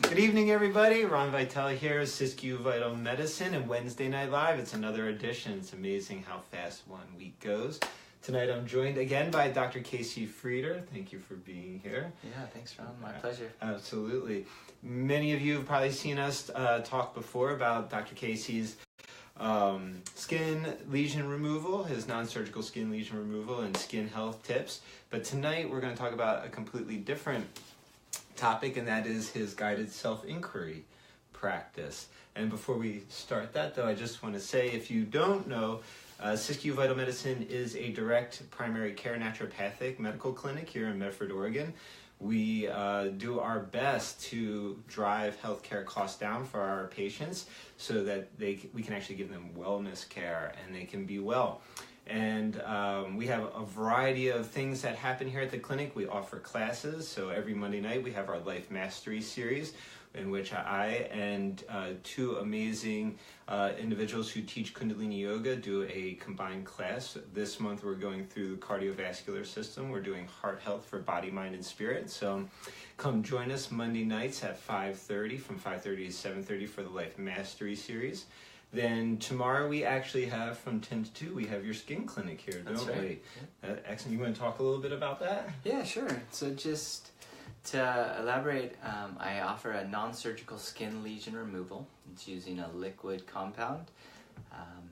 Good evening, everybody. Ron Veitel here, Siskiyou Vital Medicine, and Wednesday Night Live. It's another edition. It's amazing how fast 1 week goes. Tonight I'm joined again by Dr. Casey Frieder. Thank you for being here. Yeah, thanks, Ron. My pleasure. Absolutely. Many of you have probably seen us talk before about Dr. Casey's skin lesion removal, his non-surgical skin lesion removal, and skin health tips. But tonight we're going to talk about a completely different topic, and that is his guided self-inquiry practice. And before we start that, though, I just want to say, if you don't know, Siskiyou Vital Medicine is a direct primary care naturopathic medical clinic here in Medford, Oregon. We do our best to drive healthcare costs down for our patients so that we can actually give them wellness care and they can be well. And we have a variety of things that happen here at the clinic. We offer classes, so every Monday night we have our Life Mastery series, in which I and two amazing individuals who teach Kundalini Yoga do a combined class. This month we're going through the cardiovascular system. We're doing heart health for body, mind, and spirit. So come join us Monday nights at 5:30, from 5:30 to 7:30 for the Life Mastery series. Then tomorrow we actually have from 10 to 2, we have your skin clinic here, don't we? Yeah. Excellent. You want to talk a little bit about that? Yeah, sure. So just to elaborate, I offer a non-surgical skin lesion removal. It's using a liquid compound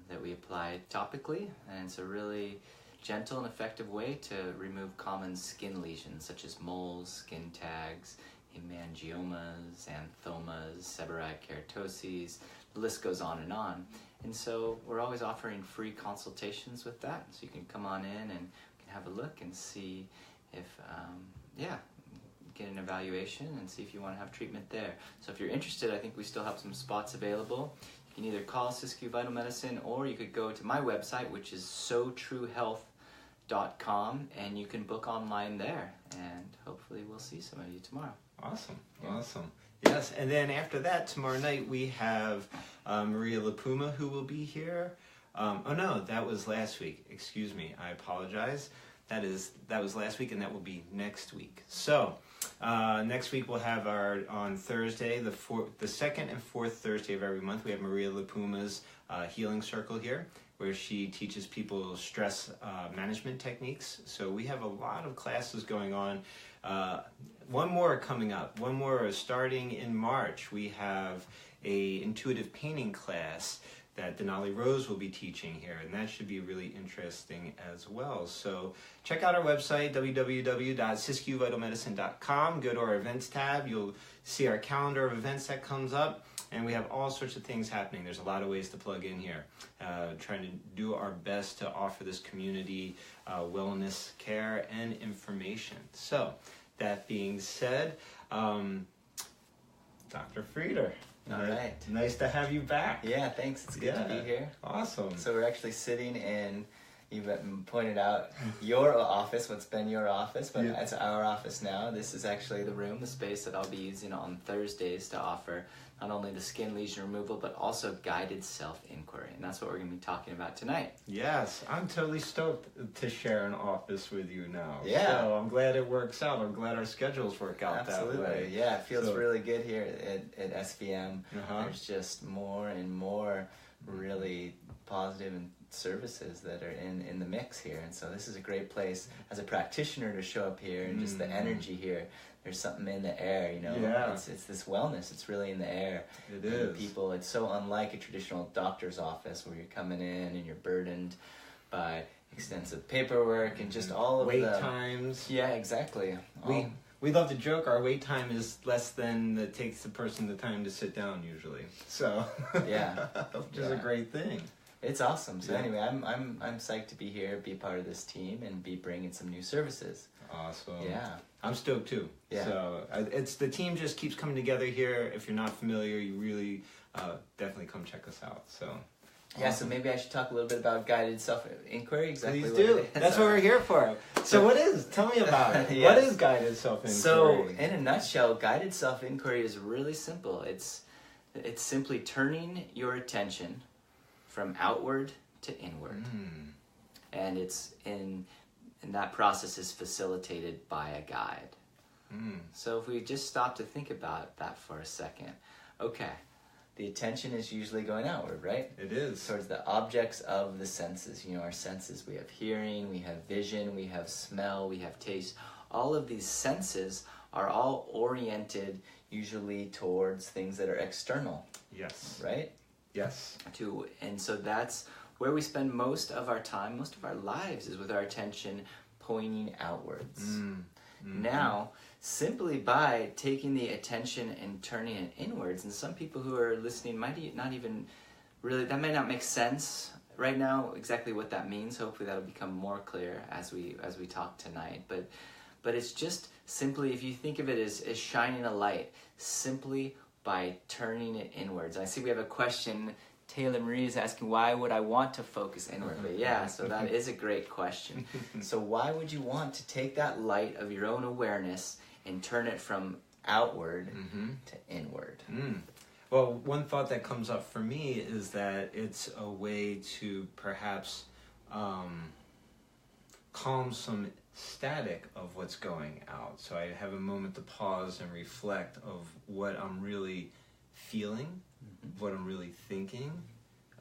that we apply topically, and it's a really gentle and effective way to remove common skin lesions such as moles, skin tags, hemangiomas, xanthomas, seborrheic keratoses. The list goes on. And so we're always offering free consultations with that. So you can come on in and have a look and see if, get an evaluation and see if you want to have treatment there. So if you're interested, I think we still have some spots available. You can either call Siskiyou Vital Medicine, or you could go to my website, which is sotruehealth.com, and you can book online there. And hopefully we'll see some of you tomorrow. Awesome. Yeah. Awesome. Yes, and then after that, tomorrow night, we have Maria LaPuma, who will be here. Oh no, that was last week. Excuse me, I apologize. That was last week, and that will be next week. So next week we'll have on Thursday, the second and fourth Thursday of every month, we have Maria LaPuma's Healing Circle here, where she teaches people stress management techniques. So we have a lot of classes going on. One more coming up. One more starting in March. We have a intuitive painting class that Denali Rose will be teaching here, and that should be really interesting as well. So check out our website, www.siskiyouvitalmedicine.com. Go to our events tab. You'll see our calendar of events that comes up, and we have all sorts of things happening. There's a lot of ways to plug in here. Trying to do our best to offer this community wellness care and information. So that being said, Dr. Frieder. All right. Nice to have you back. Yeah, thanks. It's good to be here. Awesome. So we're actually sitting in, you've pointed out your office, what's been your office, but it's our office now. This is actually the room, the space that I'll be using on Thursdays to offer not only the skin lesion removal, but also guided self-inquiry. And that's what we're going to be talking about tonight. Yes, I'm totally stoked to share an office with you now. Yeah. So I'm glad it works out. I'm glad our schedules work out that way. Yeah, it feels really good here at SVM. Uh-huh. There's just more and more really positive and services that are in the mix here, and so this is a great place as a practitioner to show up here, and just the energy here. There's something in the air, Yeah. It's this wellness. It's really in the air. It is. People, it's so unlike a traditional doctor's office where you're coming in and you're burdened by extensive paperwork and just all of wait times. Yeah, exactly. We love to joke our wait time is less than it takes the person the time to sit down usually. So yeah, which is a great thing. It's awesome. So anyway, I'm psyched to be here, be part of this team, and be bringing some new services. Awesome. Yeah. I'm stoked too. Yeah. So it's the team just keeps coming together here. If you're not familiar, you really definitely come check us out. So. Yeah, awesome. So maybe I should talk a little bit about guided self-inquiry. Exactly. Please do. That's what we're here for. So what is? Tell me about it. Yes. What is guided self-inquiry? So in a nutshell, guided self-inquiry is really simple. It's simply turning your attention from outward to inward. And it's in that process is facilitated by a guide. So if we just stop to think about that for a second, okay, the attention is usually going outward, right? It is. Towards the objects of the senses. You know, our senses, we have hearing, we have vision, we have smell, we have taste. All of these senses are all oriented usually towards things that are external. Yes. Right? Yes. And so that's where we spend most of our time, most of our lives, is with our attention pointing outwards. Now, simply by taking the attention and turning it inwards, and some people who are listening might not even really, that may not make sense right now exactly what that means. Hopefully that'll become more clear as we talk tonight. But it's just simply, if you think of it as shining a light, simply by turning it inwards. I see we have a question. Taylor Marie is asking, why would I want to focus inwardly? Yeah, so that is a great question. So why would you want to take that light of your own awareness and turn it from outward to inward? Well, one thought that comes up for me is that it's a way to perhaps calm some static of what's going out. So I have a moment to pause and reflect of what I'm really feeling, what I'm really thinking,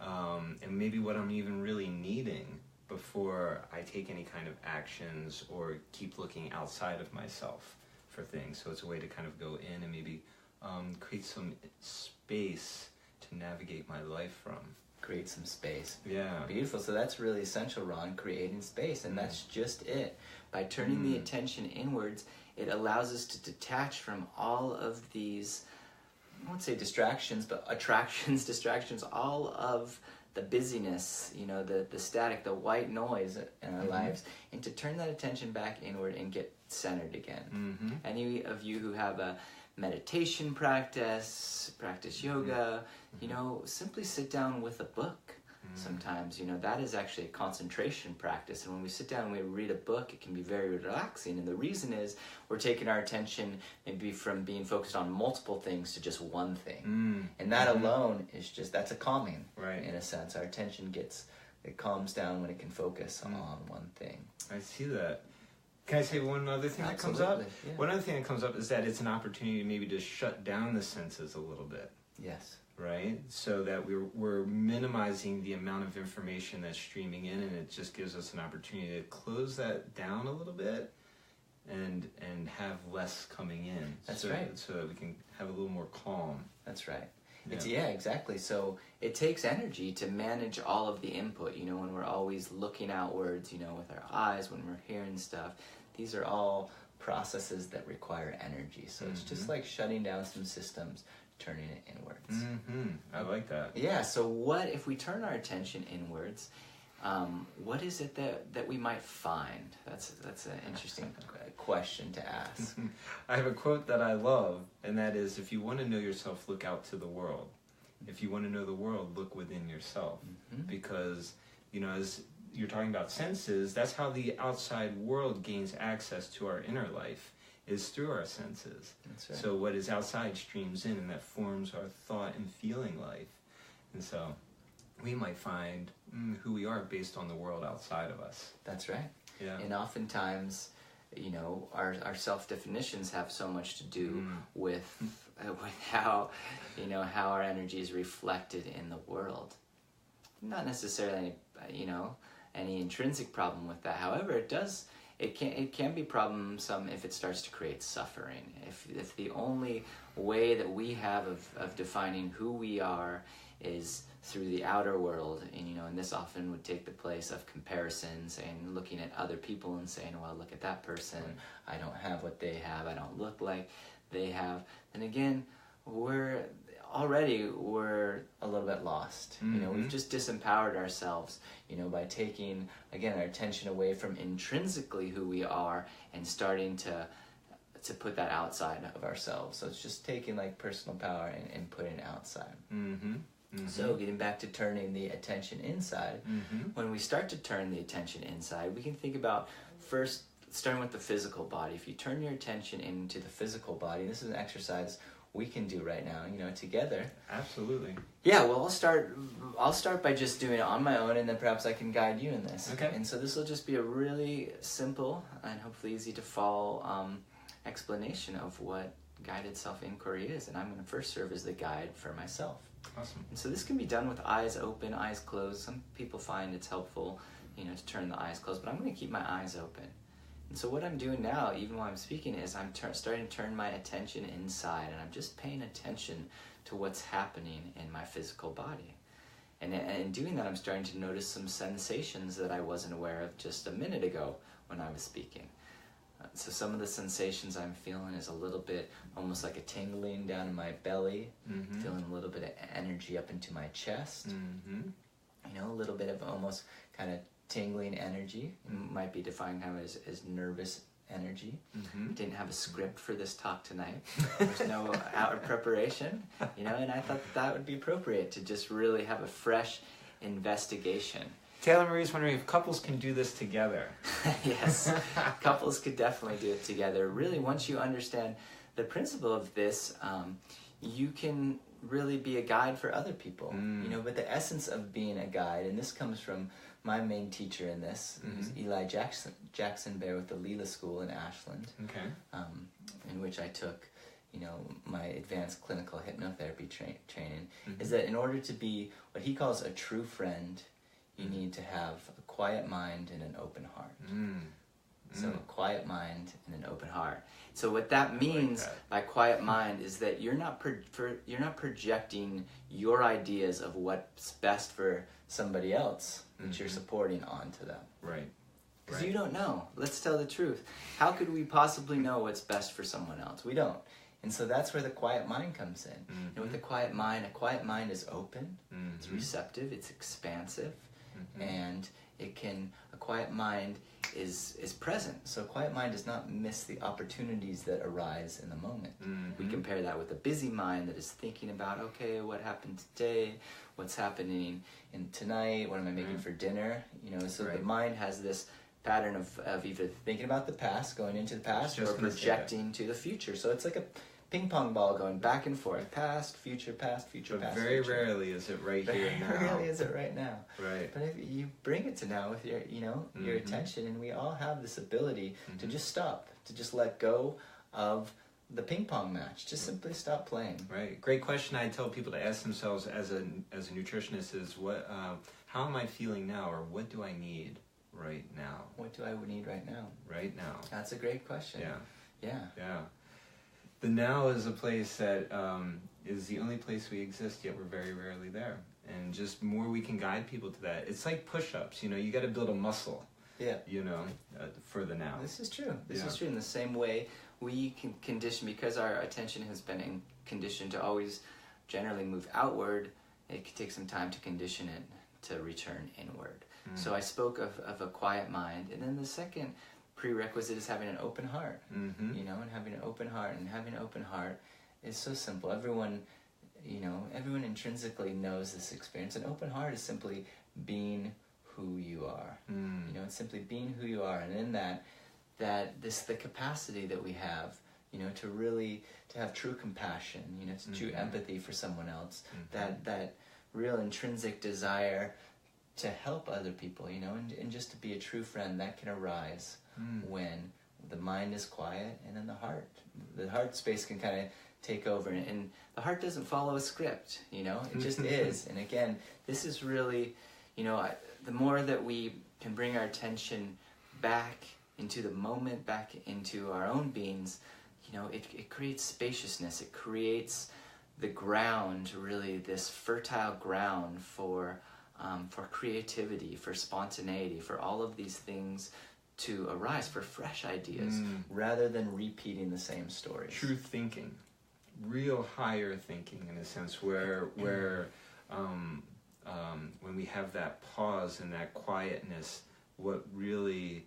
and maybe what I'm even really needing before I take any kind of actions or keep looking outside of myself for things. So it's a way to kind of go in and maybe create some space to navigate my life from. Create some space. Yeah. Beautiful. So that's really essential, Ron, creating space. And that's just it. By turning the attention inwards, it allows us to detach from all of these, I won't say distractions, but attractions, distractions, all of the busyness, you know, the static, the white noise in our lives, and to turn that attention back inward and get centered again. Any of you who have a meditation practice yoga, you know, simply sit down with a book. Sometimes, you know, that is actually a concentration practice, and when we sit down and we read a book, it can be very relaxing, and the reason is we're taking our attention maybe from being focused on multiple things to just one thing, and that alone is just, that's a calming, right? In a sense, our attention it calms down when it can focus on one thing. I see that. Can I say one other thing that comes up? Yeah. One other thing that comes up is that it's an opportunity maybe to shut down the senses a little bit. Yes. Right? So that we're minimizing the amount of information that's streaming in, and it just gives us an opportunity to close that down a little bit and have less coming in. That's right. So that we can have a little more calm. That's right. Yeah, exactly. So it takes energy to manage all of the input, you know, when we're always looking outwards, you know, with our eyes, when we're hearing stuff. These are all processes that require energy. So it's just like shutting down some systems, turning it inwards. I like that. Yeah, so what if we turn our attention inwards, what is it that we might find? That's an interesting question to ask. I have a quote that I love, and that is, if you want to know yourself, look out to the world. If you want to know the world, look within yourself. Because, you know, as you're talking about senses, that's how the outside world gains access to our inner life, is through our senses. That's right. So what is outside streams in, and that forms our thought and feeling life. And so we might find who we are based on the world outside of us. That's right. Yeah. And oftentimes, you know, our self-definitions have so much to do with how, you know, how our energy is reflected in the world. Not necessarily, you know, any intrinsic problem with that. However, it can be problemsome if it starts to create suffering. If the only way that we have of defining who we are is through the outer world, and you know, and this often would take the place of comparisons and looking at other people and saying, well, look at that person, I don't have what they have, I don't look like they have. And again, we're a little bit lost. You know, we've just disempowered ourselves, you know, by taking, again, our attention away from intrinsically who we are and starting to put that outside of ourselves. So it's just taking like personal power and putting it outside. So getting back to turning the attention inside, when we start to turn the attention inside, we can think about first starting with the physical body. If you turn your attention into the physical body, this is an exercise we can do right now, you know, together. Absolutely. Yeah, well, I'll start by just doing it on my own, and then perhaps I can guide you in this. Okay. And so this will just be a really simple and hopefully easy to follow explanation of what guided self-inquiry is, and I'm going to first serve as the guide for myself. Awesome. And so this can be done with eyes open, eyes closed. Some people find it's helpful, to turn the eyes closed, but I'm going to keep my eyes open. And so what I'm doing now, even while I'm speaking, is I'm starting to turn my attention inside, and I'm just paying attention to what's happening in my physical body. And in doing that, I'm starting to notice some sensations that I wasn't aware of just a minute ago when I was speaking. So some of the sensations I'm feeling is a little bit almost like a tingling down in my belly, feeling a little bit of energy up into my chest, a little bit of almost kind of tingling energy. It might be defined now as nervous energy. Didn't have a script for this talk tonight. There's no outward preparation, and I thought that would be appropriate to just really have a fresh investigation. Taylor Marie's wondering if couples can do this together. Yes, couples could definitely do it together. Really, once you understand the principle of this, you can really be a guide for other people. But the essence of being a guide, and this comes from my main teacher in this, who's Eli Jackson Bear with the Leela School in Ashland, in which I took my advanced clinical hypnotherapy training, is that in order to be what he calls a true friend, you need to have a quiet mind and an open heart. So a quiet mind and an open heart. So what that means by quiet mind is that you're not projecting your ideas of what's best for somebody else that you're supporting onto them. Right. Because you don't know. Let's tell the truth. How could we possibly know what's best for someone else? We don't. And so that's where the quiet mind comes in. And with a quiet mind is open, it's receptive, it's expansive, and a quiet mind is present. So a quiet mind does not miss the opportunities that arise in the moment. We compare that with a busy mind that is thinking about, okay, what happened today? What's happening in tonight? What am I making for dinner? So the mind has this pattern of either thinking about the past, going into the past, or projecting to the future. So it's like a ping pong ball going back and forth, past, future, past, future, but past. Very rarely is it right here and now. Very rarely is it right now. Right. But if you bring it to now with your, your attention, and we all have this ability to just stop, to just let go of the ping pong match. Just simply stop playing. Right. Great question. I tell people to ask themselves as a nutritionist is how am I feeling now, or what do I need right now? What do I need right now? Right now. That's a great question. Yeah. The now is a place that is the only place we exist, yet we're very rarely there. And just more we can guide people to that. It's like push-ups, you got to build a muscle, for the now. This is true. This is true. In the same way, we can condition, because our attention has been conditioned to always generally move outward, it can take some time to condition it to return inward. So I spoke of a quiet mind, and then the second prerequisite is having an open heart, and having an open heart. And having an open heart is so simple. Everyone intrinsically knows this experience. An open heart is simply being who you are. It's simply being who you are, and in that the capacity that we have, to have true compassion, to true empathy for someone else, that real intrinsic desire to help other people, and just to be a true friend, that can arise when the mind is quiet, and then the heart space can kind of take over, and the heart doesn't follow a script, it just is. And again, this is really, the more that we can bring our attention back into the moment, back into our own beings, it creates spaciousness. It creates the ground, really this fertile ground for creativity, for spontaneity, for all of these things to arise, for fresh ideas, rather than repeating the same stories. True thinking, real higher thinking, in a sense, where when we have that pause and that quietness, what really,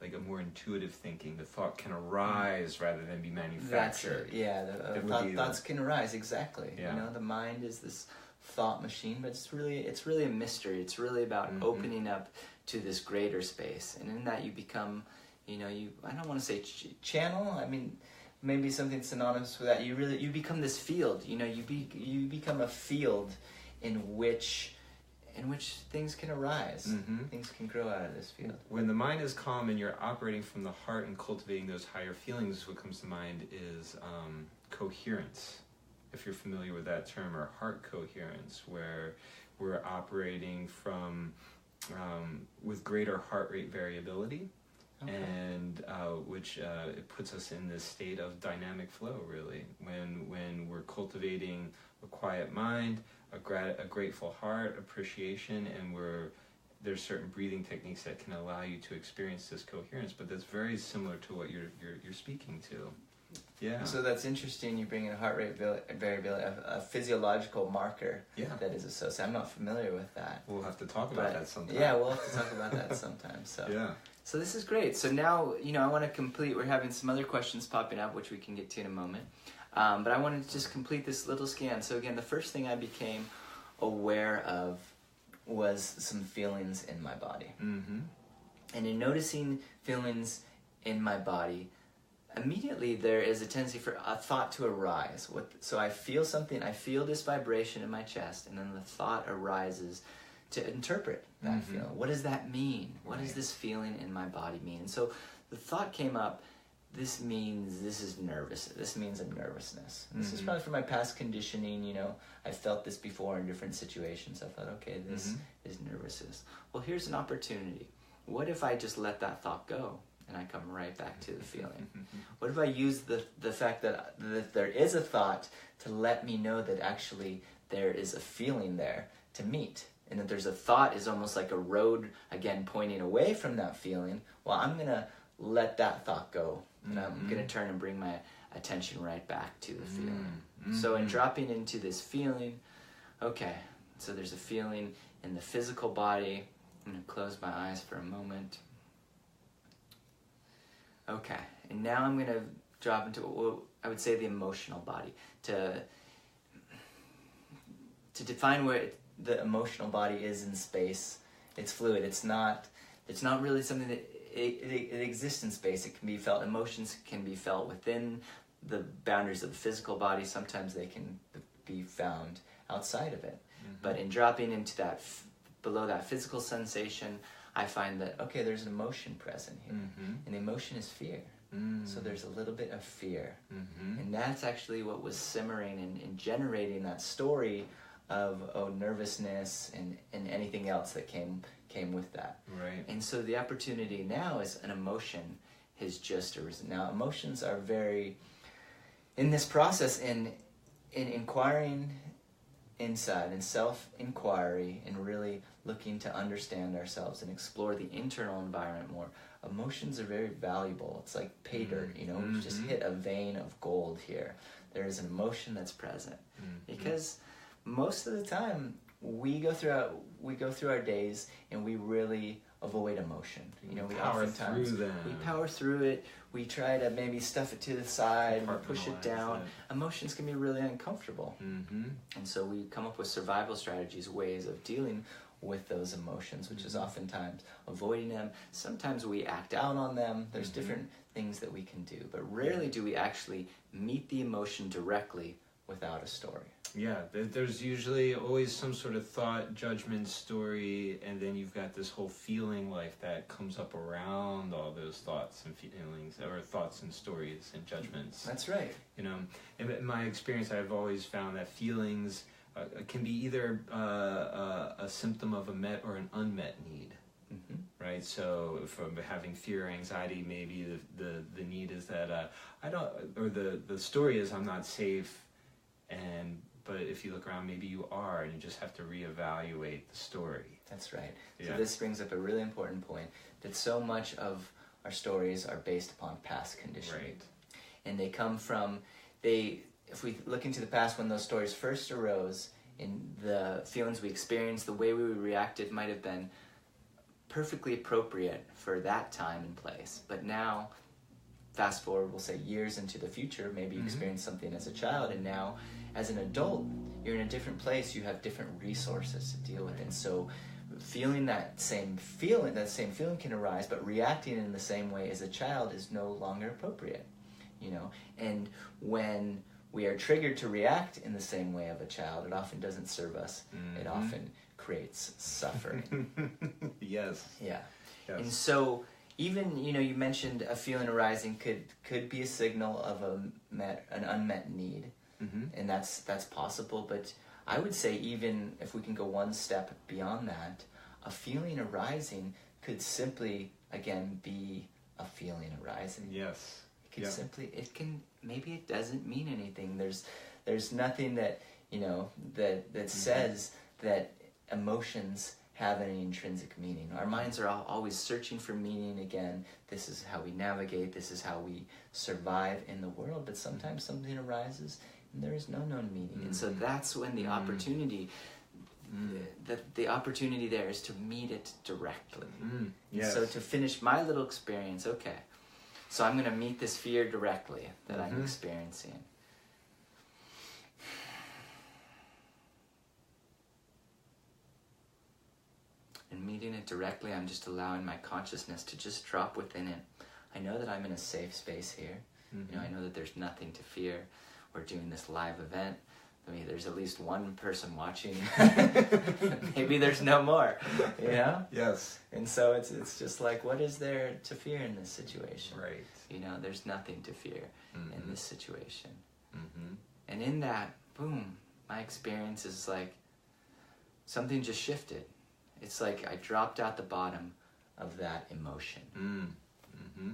like a more intuitive thinking, the thought can arise rather than be manufactured. That's it. Yeah, thoughts can arise, exactly. Yeah. The mind is this thought machine, but it's really a mystery. It's really about opening up to this greater space, and in that you become, I don't want to say channel. I mean, maybe something synonymous with that. You become this field. You become a field in which in which things can arise. Things can grow out of this field. When the mind is calm and you're operating from the heart and cultivating those higher feelings, what comes to mind is coherence, if you're familiar with that term, or heart coherence, where we're operating from with greater heart rate variability. Okay. And which it puts us in this state of dynamic flow, really, when we're cultivating a quiet mind, a grateful heart, appreciation, and there's certain breathing techniques that can allow you to experience this coherence. But that's very similar to what you're speaking to. Yeah. So that's interesting. You bring in heart rate variability, a physiological marker that is associated. I'm not familiar with that. We'll have to talk about that sometime. Yeah, we'll have to talk about that sometime. So yeah. So this is great. So now, I want to complete. We're having some other questions popping up, which we can get to in a moment. But I wanted to just complete this little scan. So again, the first thing I became aware of was some feelings in my body. And in noticing feelings in my body, immediately there is a tendency for a thought to arise. So I feel something, I feel this vibration in my chest, and then the thought arises to interpret that feeling. What does that mean? What does this feeling in my body mean? And so the thought came up, this means this is nervous. This means a nervousness. And this is probably from my past conditioning, I felt this before in different situations. I thought, okay, this is nervousness. Well, here's an opportunity. What if I just let that thought go and I come right back to the feeling? What if I use the fact that there is a thought to let me know that actually there is a feeling there to meet? And that there's a thought is almost like a road, again, pointing away from that feeling. Well, I'm going to let that thought go. And I'm going to turn and bring my attention right back to the feeling. So in dropping into this feeling, okay, so there's a feeling in the physical body. I'm going to close my eyes for a moment. Okay, and now I'm going to drop into what I would say the emotional body. To define where the emotional body is in space, it's fluid. It's not really something that it exists in space. It can be felt. Emotions can be felt within the boundaries of the physical body. Sometimes they can be found outside of it. But in dropping into that, below that physical sensation, I find that, okay, there's an emotion present here. And the emotion is fear. So there's a little bit of fear. And that's actually what was simmering and generating that story of nervousness and anything else that came with that. Right. And so the opportunity now is an emotion has just arisen. Now emotions are very, in this process, in inquiring inside, in self-inquiry, and really looking to understand ourselves and explore the internal environment more, emotions are very valuable. It's like pay dirt, we just hit a vein of gold here. There is an emotion that's present. Because most of the time we go through our days and we really avoid emotion. We power through them. We power through it. We try to maybe stuff it to the side, or push it down. Emotions can be really uncomfortable. And so we come up with survival strategies, ways of dealing with those emotions, which is oftentimes avoiding them. Sometimes we act out on them. There's different things that we can do, but rarely do we actually meet the emotion directly without a story. Yeah, there's usually always some sort of thought, judgment, story, and then you've got this whole feeling life that comes up around all those thoughts and feelings, or thoughts and stories and judgments. That's right. In my experience, I've always found that feelings can be either a symptom of a met or an unmet need. Right, so from having fear or anxiety, maybe the need is that the story is I'm not safe, but if you look around, maybe you are, and you just have to reevaluate the story. That's right. So this brings up a really important point, that so much of our stories are based upon past conditioning. Right. And they come from, if we look into the past when those stories first arose, and the feelings we experienced, the way we reacted might have been perfectly appropriate for that time and place. But now, fast forward, we'll say years into the future, maybe you experienced something as a child, and now as an adult, you're in a different place, you have different resources to deal with. And so feeling that same feeling can arise, but reacting in the same way as a child is no longer appropriate. And when we are triggered to react in the same way of a child, it often doesn't serve us. It often creates suffering. Yes. Yeah. Yes. And so even, you mentioned a feeling arising could be a signal of an unmet need. Mm-hmm. And that's possible, but I would say even if we can go one step beyond that, a feeling arising could simply, again, be a feeling arising. Yes. It could maybe it doesn't mean anything. There's nothing that, that says that emotions have any intrinsic meaning. Our minds are always searching for meaning. Again, this is how we navigate, this is how we survive in the world, but sometimes something arises and there is no known meaning. And so that's when the opportunity, the opportunity there is to meet it directly. Yes. So to finish my little experience, okay, so I'm going to meet this fear directly that I'm experiencing. And meeting it directly, I'm just allowing my consciousness to just drop within it. I know that I'm in a safe space here. I know that there's nothing to fear. We're doing this live event. I mean, there's at least one person watching. Maybe there's no more, Yes. And so it's just like, what is there to fear in this situation? Right. There's nothing to fear in this situation. Mm-hmm. And in that, boom, my experience is like something just shifted. It's like I dropped out the bottom of that emotion. Mm-hmm.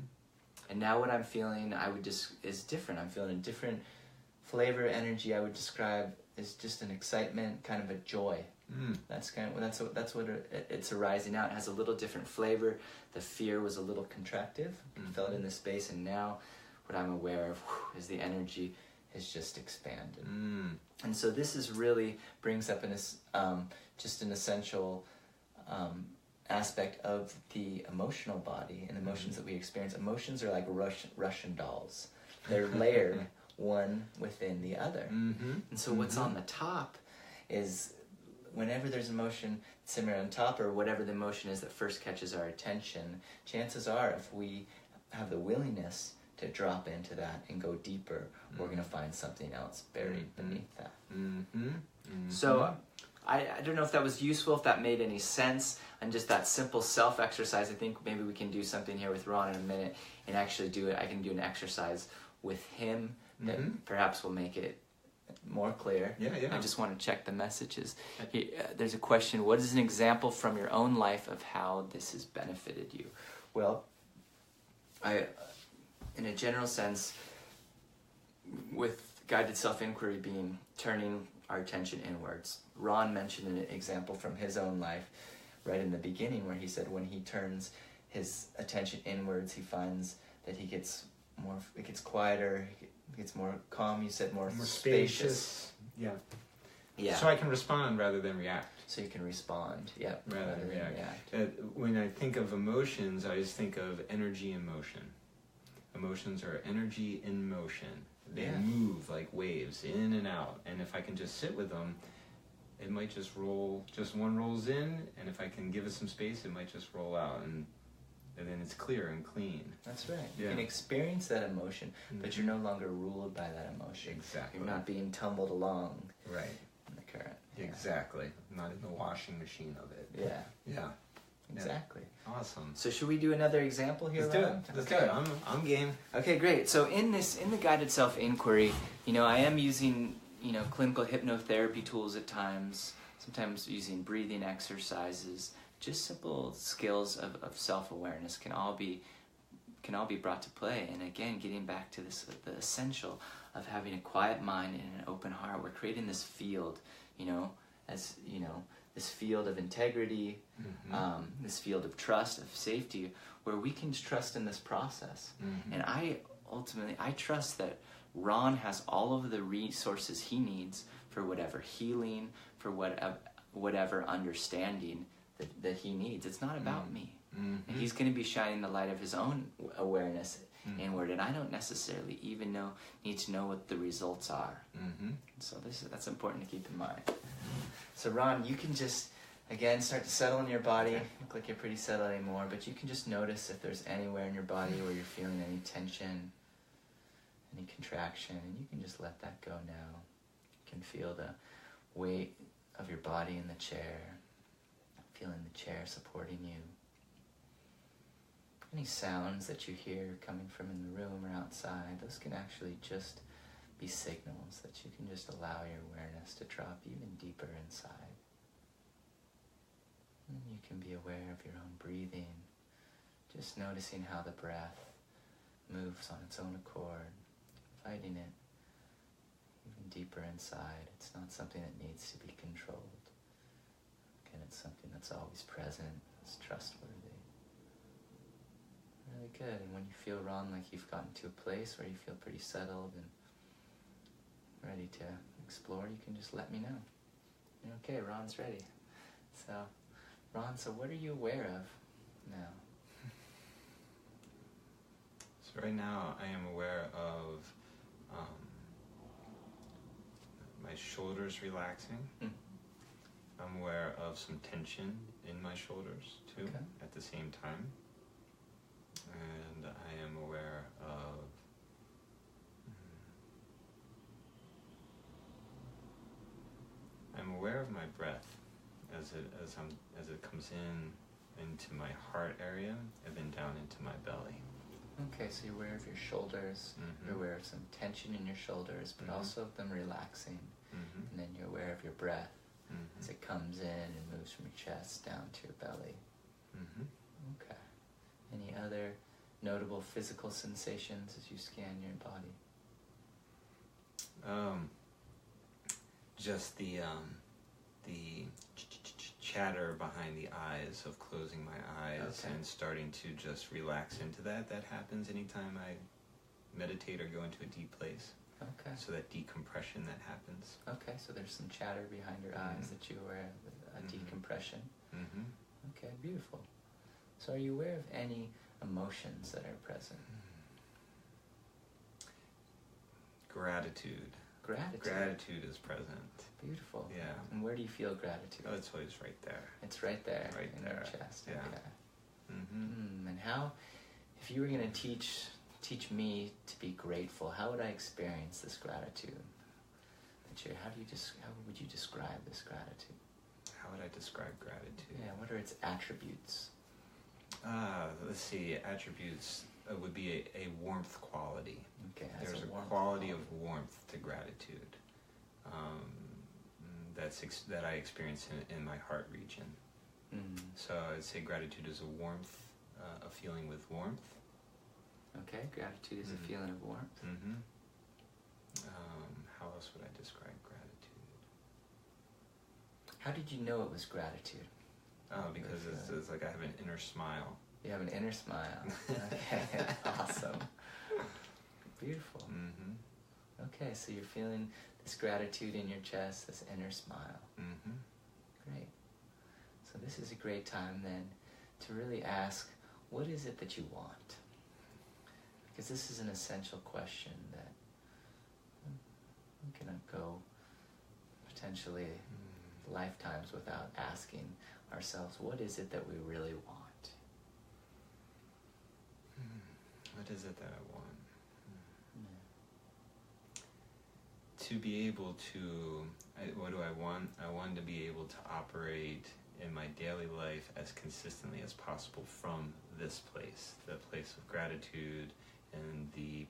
And now what I'm feeling, is different. I'm feeling a different flavor, energy. I would describe as just an excitement, kind of a joy. That's what it's arising out. It has a little different flavor. The fear was a little contractive. I felt in this space, and now what I'm aware of is the energy has just expanded. And so this is really brings up just an essential aspect of the emotional body and emotions that we experience. Emotions are like Russian dolls. They're layered one within the other. And so what's on the top is whenever there's emotion simmering on top, or whatever the emotion is that first catches our attention, chances are if we have the willingness to drop into that and go deeper, we're going to find something else buried beneath that. So I don't know if that was useful, if that made any sense, and just that simple self-exercise. I think maybe we can do something here with Ron in a minute and actually do it. I can do an exercise with him that perhaps will make it more clear. Yeah. I just want to check the messages. There's a question, what is an example from your own life of how this has benefited you? Well, in a general sense, with guided self-inquiry being turning our attention inwards, Ron mentioned an example from his own life right in the beginning where he said when he turns his attention inwards, he finds that it gets quieter, it gets more calm, you said more spacious. Yeah. So I can respond rather than react. So you can respond, rather than react. When I think of emotions, I just think of energy in motion. Emotions are energy in motion. They move like waves in and out. And if I can just sit with them, it might just roll, just one rolls in, and if I can give it some space, it might just roll out, and then it's clear and clean. That's right. You can experience that emotion, but you're no longer ruled by that emotion. Exactly. You're not being tumbled along in the current. Exactly. Not in the washing machine of it. Yeah. Exactly. Awesome. So should we do another example here? Let's do it. Let's do it. I'm game. Okay, great. So in the guided self-inquiry, I am using clinical hypnotherapy tools at times, sometimes using breathing exercises, just simple skills of self-awareness can all be brought to play. And again, getting back to this, the essential of having a quiet mind and an open heart. We're creating this field, this field of integrity, this field of trust, of safety, where we can trust in this process. And I trust that Ron has all of the resources he needs for whatever healing, for whatever understanding that he needs. It's not about me. And he's going to be shining the light of his own awareness inward, and I don't necessarily even need to know what the results are. So that's important to keep in mind. So Ron, you can just, again, start to settle in your body. Look like you're pretty settled anymore, but you can just notice if there's anywhere in your body where you're feeling any tension, any contraction, and you can just let that go now. You can feel the weight of your body in the chair. Feeling the chair supporting you. Any sounds that you hear coming from in the room or outside, those can actually just be signals that you can just allow your awareness to drop even deeper inside. And you can be aware of your own breathing, just noticing how the breath moves on its own accord, inviting it even deeper inside. It's not something that needs to be controlled. Again, it's something that's always present, it's trustworthy. Really good. And when you feel, Ron, like you've gotten to a place where you feel pretty settled and ready to explore, you can just let me know. You're okay, Ron's ready. So, Ron, so what are you aware of now? So right now I am aware of my shoulders relaxing. I'm aware of some tension in my shoulders too, Okay. at the same time. And I am aware of I'm aware of my breath as it comes into my heart area and then down into my belly. Okay, so you're aware of your shoulders, Mm-hmm. you're aware of some tension in your shoulders, but Mm-hmm. also of them relaxing. Mm-hmm. And then you're aware of your breath Mm-hmm. as it comes in and moves from your chest down to your belly. Mm-hmm. Okay. Any other notable physical sensations as you scan your body? Just the chatter behind the eyes of closing my eyes Okay. and starting to just relax into that. That happens anytime I meditate or go into a deep place. Okay. So that decompression that happens. Okay, so there's some chatter behind your eyes Mhm. that you're aware of, a Mhm. decompression. Mm-hmm. Okay, beautiful. So are you aware of any emotions that are present? Gratitude. Gratitude. Gratitude is present. Beautiful. Yeah. And where do you feel gratitude? Oh, it's always right there. It's right there Right in there. your chest. Yeah. Okay. Mm-hmm. And how, if you were going to teach me to be grateful, how would I experience this gratitude? How would you describe this gratitude? How would I describe gratitude? Yeah, what are its attributes? Let's see. Attributes would be a warmth quality. Okay, has There's a warmth quality of warmth to gratitude that I experience in my heart region. So I'd say gratitude is a warmth, a feeling with warmth. Okay, gratitude is a feeling of warmth. Mm-hmm. How else would I describe gratitude? How did you know it was gratitude? Oh, because it's like I have an inner smile. You have an inner smile. Okay, awesome. Beautiful. Mm-hmm. Okay, so you're feeling this gratitude in your chest, this inner smile. Mm-hmm. Great. So this is a great time then to really ask, what is it that you want? Because this is an essential question that we cannot go potentially lifetimes without asking ourselves, what is it that we really want? What is it that I want? To be able to, what do I want? I want to be able to operate in my daily life as consistently as possible from this place, the place of gratitude and the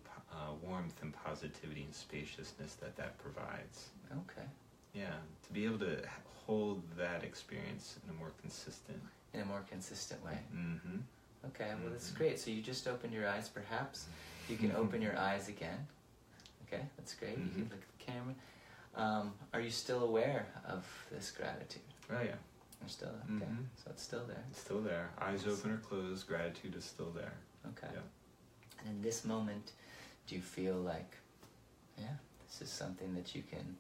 warmth and positivity and spaciousness that provides. Okay. Yeah, to be able to hold that experience in a more consistent. In a more consistent way. Mm-hmm. Okay, well that's great. So you just opened your eyes, perhaps. You can open your eyes again. Okay, that's great. You can look at the camera. Are you still aware of this gratitude? Oh yeah. You're still, okay, Mhm. so it's still there. It's still there. Eyes open or closed, gratitude is still there. Okay. Yeah. And in this moment, do you feel like, yeah, this is something that you can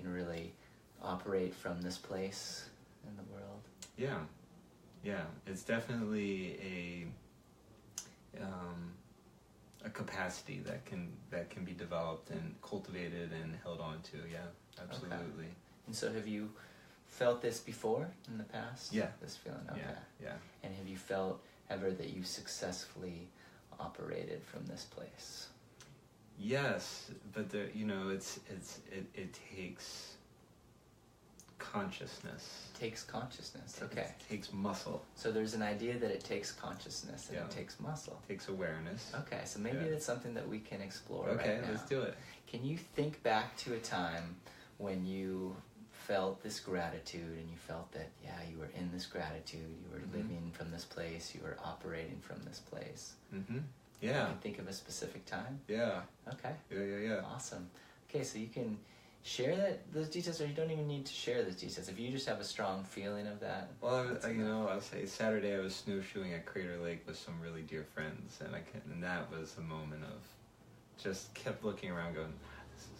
really operate from this place in the world? Yeah. Yeah. It's definitely a capacity that can be developed and cultivated and held on to. Yeah, absolutely. Okay. And so have you felt this before in the past? Yeah. This feeling? Okay. Yeah. And have you felt ever that you successfully operated from this place? Yes, but it takes consciousness. It takes consciousness. Okay. It takes muscle. So there's an idea that it takes consciousness and it takes muscle. It takes awareness. Okay, so maybe that's something that we can explore Okay, right now. let's do it. Can you think back to a time when you felt this gratitude and you felt that, you were in this gratitude, you were living from this place, you were operating from this place? Mm-hmm. Yeah. Can you think of a specific time? Yeah. Okay. Yeah. Awesome. Okay, so you can share those details, or you don't even need to share those details. If you just have a strong feeling of that. Well, I'll say Saturday I was snowshoeing at Crater Lake with some really dear friends, and that was a moment of just kept looking around going, this is,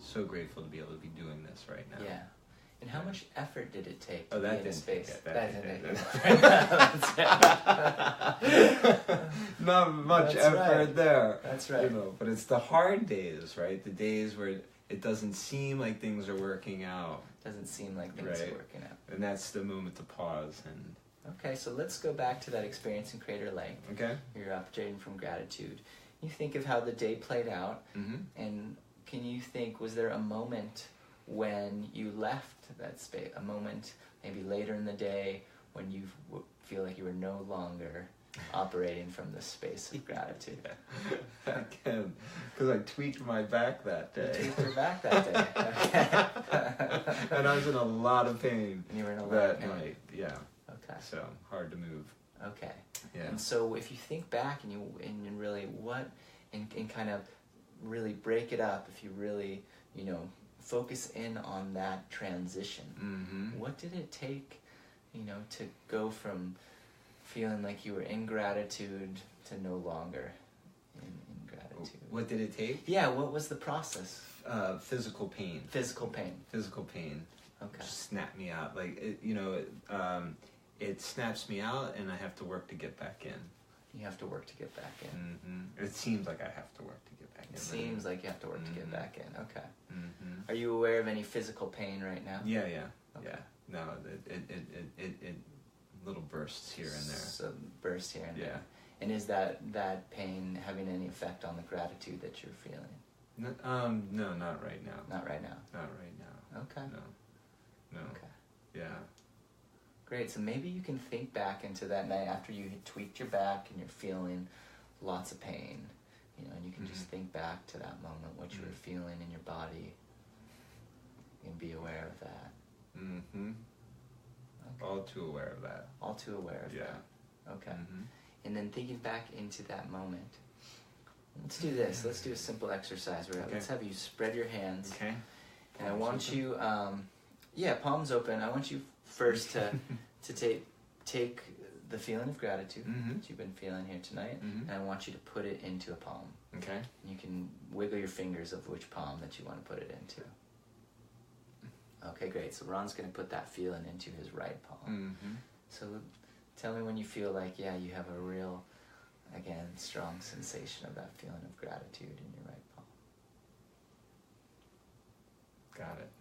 so grateful to be able to be doing this right now. Yeah. And how much effort did it take to that be in didn't space? Not much That's effort right. there. That's right. But it's the hard days, right? The days where it doesn't seem like things are working out. Doesn't seem like things are working out. And that's the moment to pause and... Okay, so let's go back to that experience in Crater Lake. Okay. You're operating from gratitude. You think of how the day played out, and can you think, was there a moment when you left that space, a moment maybe later in the day when you feel like you were no longer operating from the space of gratitude? Again, because I tweaked my back that day. You tweaked your back that day. Okay. And I was in a lot of pain. And you were in a lot that of pain. night. Yeah. Okay. So hard to move. Okay. Yeah. And so if you think back and you really and kind of really break it up, if you really focus in on that transition, what did it take to go from feeling like you were in gratitude to no longer in gratitude? What did it take? Yeah, what was the process? Physical pain. Physical pain. Physical pain. Okay. Just snapped me out. Like it snaps me out, and I have to work to get back in. You have to work to get back in. It seems like I have to work to get back in. It seems like you have to work to get back in. Okay. Mm-hmm. Are you aware of any physical pain right now? Yeah. Okay. Yeah. No, it little bursts here and there. So burst here and Yeah. there. And is that pain having any effect on the gratitude that you're feeling? No, not right now. Not right now. Not right now. Okay. No. Okay. Yeah. Great. So maybe you can think back into that night after you had tweaked your back and you're feeling lots of pain, and you can just think back to that moment, what you were feeling in your body, and be aware of that. Mm-hmm. Okay. All too aware of that. All too aware of that. Okay. And then thinking back into that moment. Let's do this. Let's do a simple exercise. Let's have you spread your hands. Okay. And I want you, palms open. I want you first to take the feeling of gratitude that you've been feeling here tonight, and I want you to put it into a palm. Okay. You can wiggle your fingers of which palm that you want to put it into. Okay, great. So Ron's going to put that feeling into his right palm. So tell me when you feel like, you have a real, again, strong sensation of that feeling of gratitude in your right palm.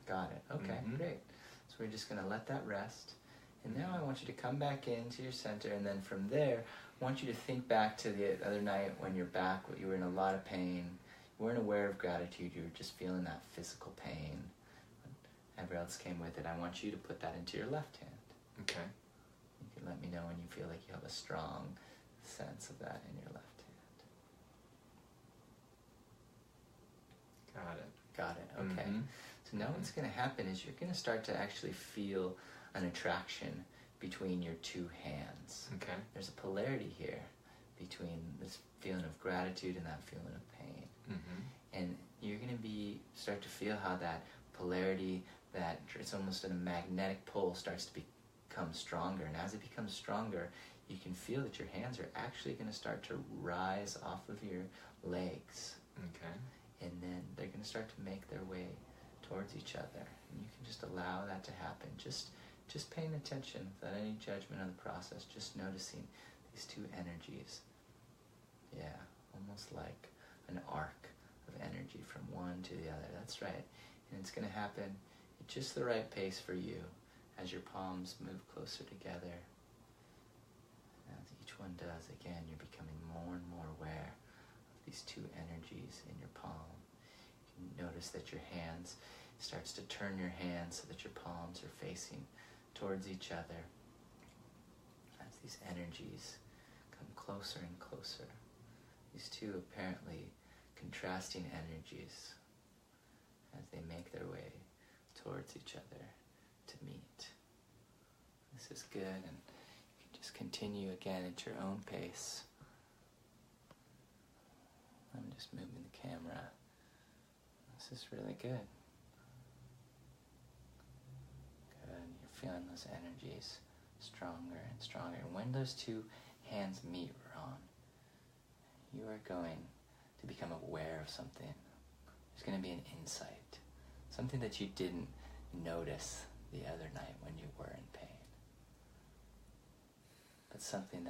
Got it. Okay, great. So we're just going to let that rest. And now I want you to come back into your center, and then from there, I want you to think back to the other night when your back, you were in a lot of pain. You weren't aware of gratitude. You were just feeling that physical pain. Whatever else came with it, I want you to put that into your left hand. Okay. You can let me know when you feel like you have a strong sense of that in your left hand. Got it. Okay. So now what's going to happen is you're going to start to actually feel an attraction between your two hands. Okay. There's a polarity here between this feeling of gratitude and that feeling of pain. And you're going to start to feel how that polarity, that it's almost a magnetic pull, starts to become stronger. And as it becomes stronger, you can feel that your hands are actually going to start to rise off of your legs. Okay. And then they're going to start to make their way towards each other. And you can just allow that to happen. Just paying attention without any judgment on the process, just noticing these two energies. Yeah, almost like an arc of energy from one to the other. That's right. And it's going to happen at just the right pace for you as your palms move closer together. As each one does, again, you're becoming more and more aware of these two energies in your palm. You can notice that your hands starts to turn your hands so that your palms are facing towards each other. As these energies come closer and closer, these two apparently contrasting energies, as they make their way towards each other to meet. This is good, and you can just continue again at your own pace. I'm just moving the camera. This is really good. Good, you're feeling those energies stronger and stronger. And when those two hands meet, Ron, you are going to become aware of something. There's going to be an insight, something that you didn't notice the other night when you were in pain. But something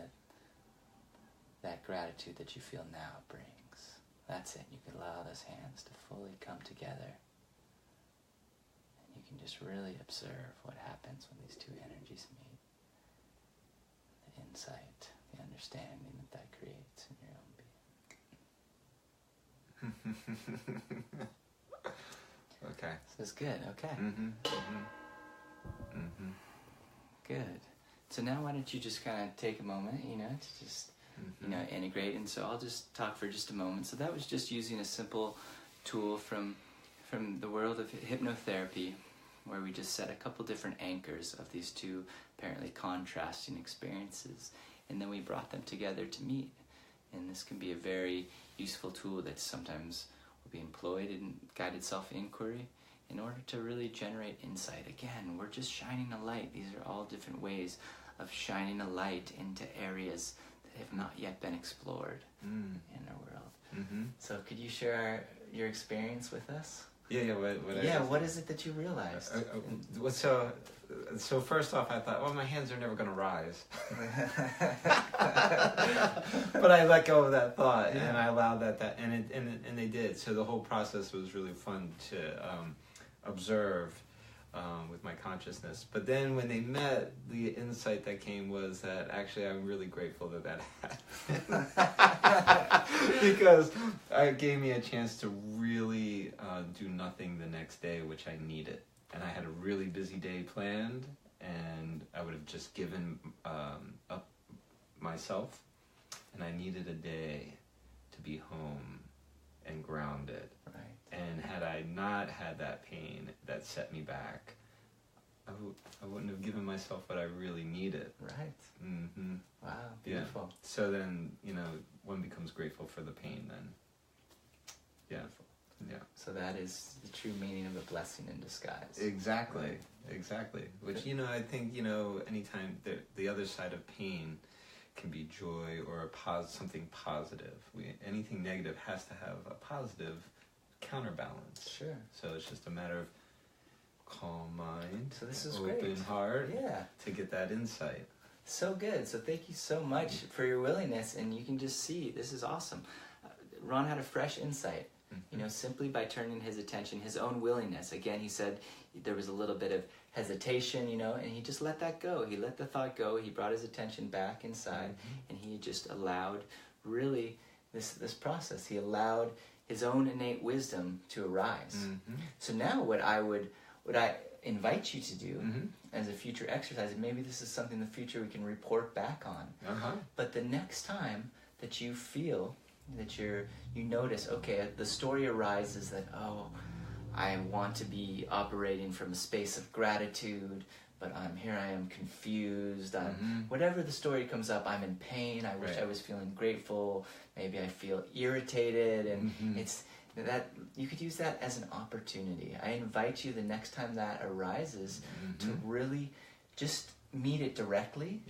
that gratitude that you feel now brings. That's it. You can allow those hands to fully come together. And you can just really observe what happens when these two energies meet. The insight, the understanding that creates in your own being. Okay. This is good. Okay. Good. So now why don't you just kind of take a moment, to just, integrate. And so I'll just talk for just a moment. So that was just using a simple tool from the world of hypnotherapy, where we just set a couple different anchors of these two apparently contrasting experiences, and then we brought them together to meet. And this can be a very useful tool that sometimes will be employed in guided self-inquiry in order to really generate insight. Again, we're just shining a light. These are all different ways of shining a light into areas that have not yet been explored in our world. So could you share your experience with us? Yeah. What is it that you realized? So first off, I thought, well, my hands are never going to rise. But I let go of that thought, and I allowed that and they did. So the whole process was really fun to observe with my consciousness. But then when they met, the insight that came was that actually I'm really grateful that happened. Because it gave me a chance to really do nothing the next day, which I needed. And I had a really busy day planned, and I would have just given up myself, and I needed a day to be home and grounded. Right. And had I not had that pain that set me back, I wouldn't have given myself what I really needed. Right. Wow, beautiful. Yeah. So then, one becomes grateful for the pain then. Yeah. Beautiful. Yeah. So that is the true meaning of a blessing in disguise. Exactly. Which, I think, anytime the other side of pain can be joy or something positive. Anything negative has to have a positive counterbalance. Sure. So it's just a matter of calm mind, so this is open great. heart, Yeah, to get that insight. So good. So thank you so much for your willingness, and you can just see this is awesome. Ron had a fresh insight. Simply by turning his attention, his own willingness. Again, he said there was a little bit of hesitation, and he just let that go. He let the thought go. He brought his attention back inside, and he just allowed really this process. He allowed his own innate wisdom to arise. So now what I invite you to do as a future exercise, and maybe this is something in the future we can report back on, but the next time that you feel that you notice, okay, the story arises that, I want to be operating from a space of gratitude, but I am confused. Whatever the story comes up, I'm in pain. I wish I was feeling grateful. Maybe I feel irritated, and it's that you could use that as an opportunity. I invite you the next time that arises to really just meet it directly,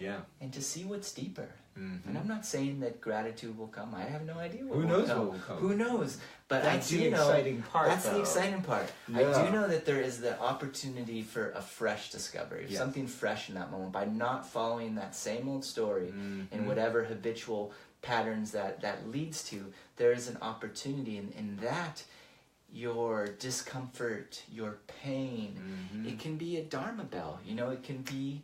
and to see what's deeper. And I'm not saying that gratitude will come. I have no idea what will come. Who knows? But that's I do the know exciting part. That's the exciting part. Yeah. I do know that there is the opportunity for a fresh discovery, something fresh in that moment, by not following that same old story in whatever habitual patterns that leads to. There is an opportunity in that. Your discomfort, your pain, it can be a dharma bell. It can be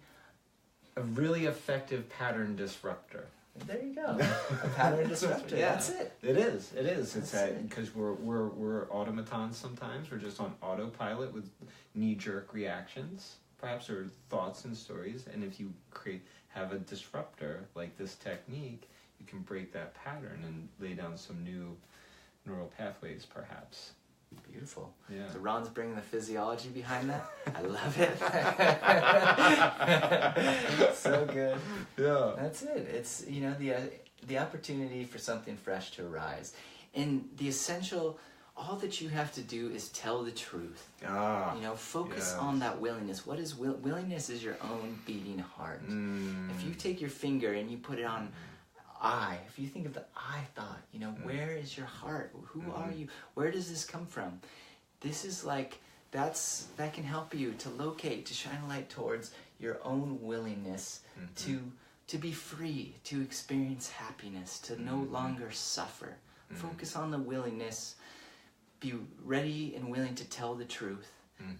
a really effective pattern disruptor. There you go. A pattern disruptor. Yeah. That's it. It is. It's That's that it. because we're automatons sometimes. We're just on autopilot with knee-jerk reactions, perhaps, or thoughts and stories. And if you have a disruptor like this technique, you can break that pattern and lay down some new neural pathways, perhaps. Beautiful. Yeah. So Ron's bringing the physiology behind that. I love it. So good. Yeah. That's it. It's, you know, the opportunity for something fresh to arise. And the essential, all that you have to do is tell the truth. You know, focus on that willingness. What is willingness? Is your own beating heart. If you take your finger and you put it on if you think of the I thought, you know, where is your heart? Who are you? Where does this come from? This is like, that can help you to locate, to shine a light towards your own willingness to be free, to experience happiness, to no longer suffer. Focus on the willingness, be ready and willing to tell the truth,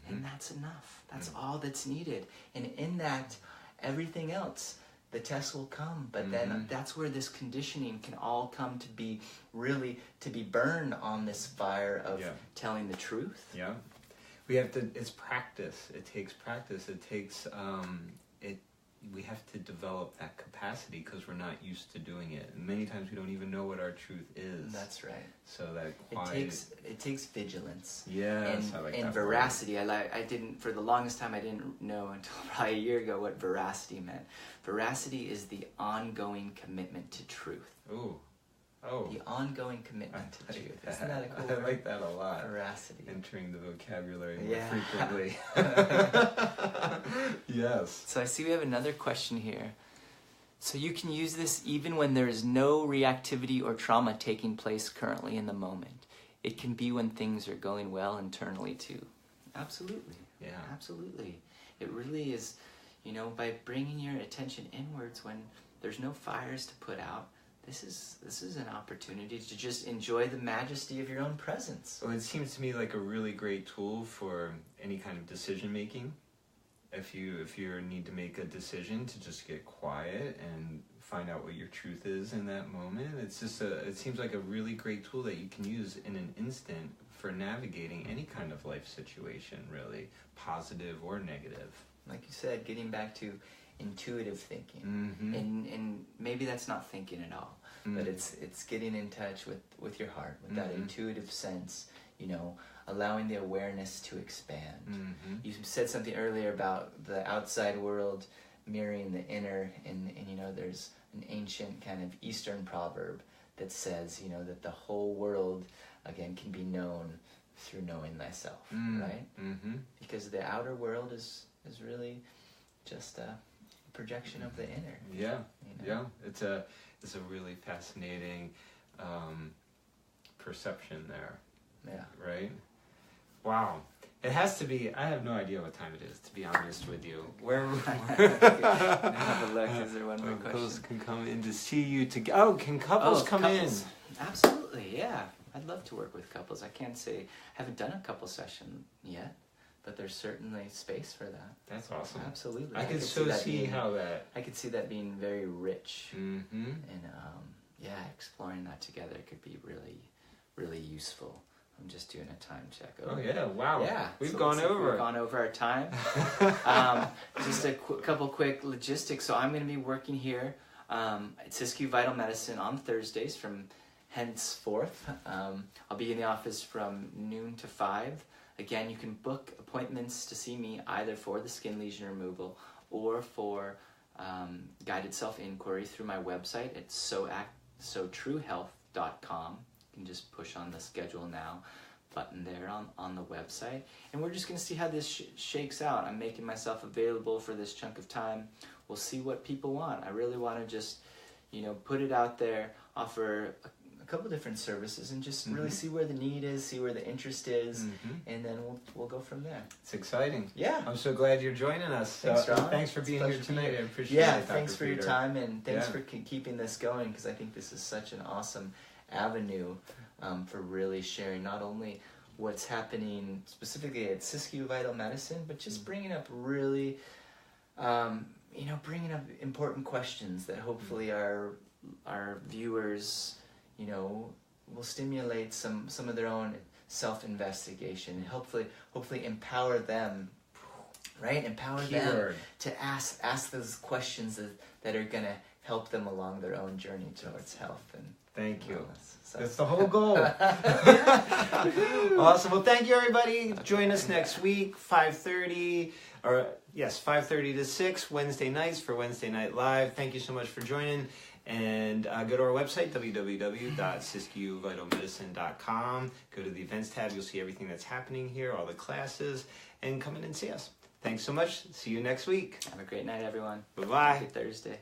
and that's enough. That's all that's needed. And in that, everything else, the test will come, but then that's where this conditioning can all come to be, really to be burned on this fire of telling the truth. Yeah. We have to, it's practice. It takes practice. It takes, we have to develop that capacity because we're not used to doing it. And many times we don't even know what our truth is. That's right. So that it takes vigilance. Yes, I like that. And veracity. I didn't, for the longest time, I didn't know until probably a year ago what veracity meant. Veracity is the ongoing commitment to truth. Ooh. The ongoing commitment to truth. Isn't that a cool word? I like that a lot. Veracity. Entering the vocabulary more frequently. Yes. So I see we have another question here. So you can use this even when there is no reactivity or trauma taking place currently in the moment. It can be when things are going well internally too. Absolutely. Yeah. Absolutely. It really is, you know, by bringing your attention inwards when there's no fires to put out, this is an opportunity to just enjoy the majesty of your own presence. Well, it seems to me like a really great tool for any kind of decision making. If you need to make a decision, to just get quiet and find out what your truth is in that moment. It's just it seems like a really great tool that you can use in an instant for navigating any kind of life situation, really, positive or negative. Like you said, getting back to intuitive thinking, and maybe that's not thinking at all, but it's getting in touch with your heart, with that intuitive sense, you know, allowing the awareness to expand. You said something earlier about the outside world mirroring the inner, and you know, there's an ancient kind of Eastern proverb that says, you know, that the whole world again can be known through knowing thyself, right? Because the outer world is really just a projection of the inner. Yeah, you know? yeah. It's a really fascinating perception there. Yeah. Right? Wow. It has to be, I have no idea what time it is, to be honest with you. Where have a look. Is there one more question? Couples can come in to see you can couples come couples. In? Absolutely, yeah. I'd love to work with couples. I can't say, I haven't done a couple session yet, but there's certainly space for that. That's awesome. Absolutely. I could see how that... I could see that being very rich. And exploring that together could be really, really useful. I'm just doing a time check. Oh yeah, wow. Yeah. We've gone over our time. Just a couple quick logistics. So I'm going to be working here at Siskiyou Veitel Medicine on Thursdays from henceforth. I'll be in the office from noon to 5. Again, you can book appointments to see me either for the skin lesion removal or for guided self-inquiry through my website at sotruehealth.com. You can just push on the schedule now button there on the website. And we're just going to see how this shakes out. I'm making myself available for this chunk of time. We'll see what people want. I really want to just, you know, put it out there, offer a couple different services, and just really see where the need is, see where the interest is, and then we'll go from there. It's exciting. Yeah. I'm so glad you're joining us. Thanks, Ron. Thanks for being here tonight. I appreciate it. Yeah, Dr. thanks for Peter. your time, and thanks for keeping this going, because I think this is such an awesome avenue for really sharing not only what's happening specifically at Siskiyou Veitel Medicine, but just bringing up really, bringing up important questions that hopefully are our viewers, you know, will stimulate some of their own self-investigation, and hopefully empower them, right? Empower them to ask those questions that are gonna help them along their own journey towards health and thank you. wellness. So. That's the whole goal. Awesome. Well, thank you, everybody. Join us next week, 5:30 to 6 Wednesday nights for Wednesday Night Live. Thank you so much for joining. And go to our website, www.siskiyouvitalmedicine.com. Go to the events tab. You'll see everything that's happening here, all the classes, and come in and see us. Thanks so much. See you next week. Have a great night, everyone. Bye-bye. Happy Thursday.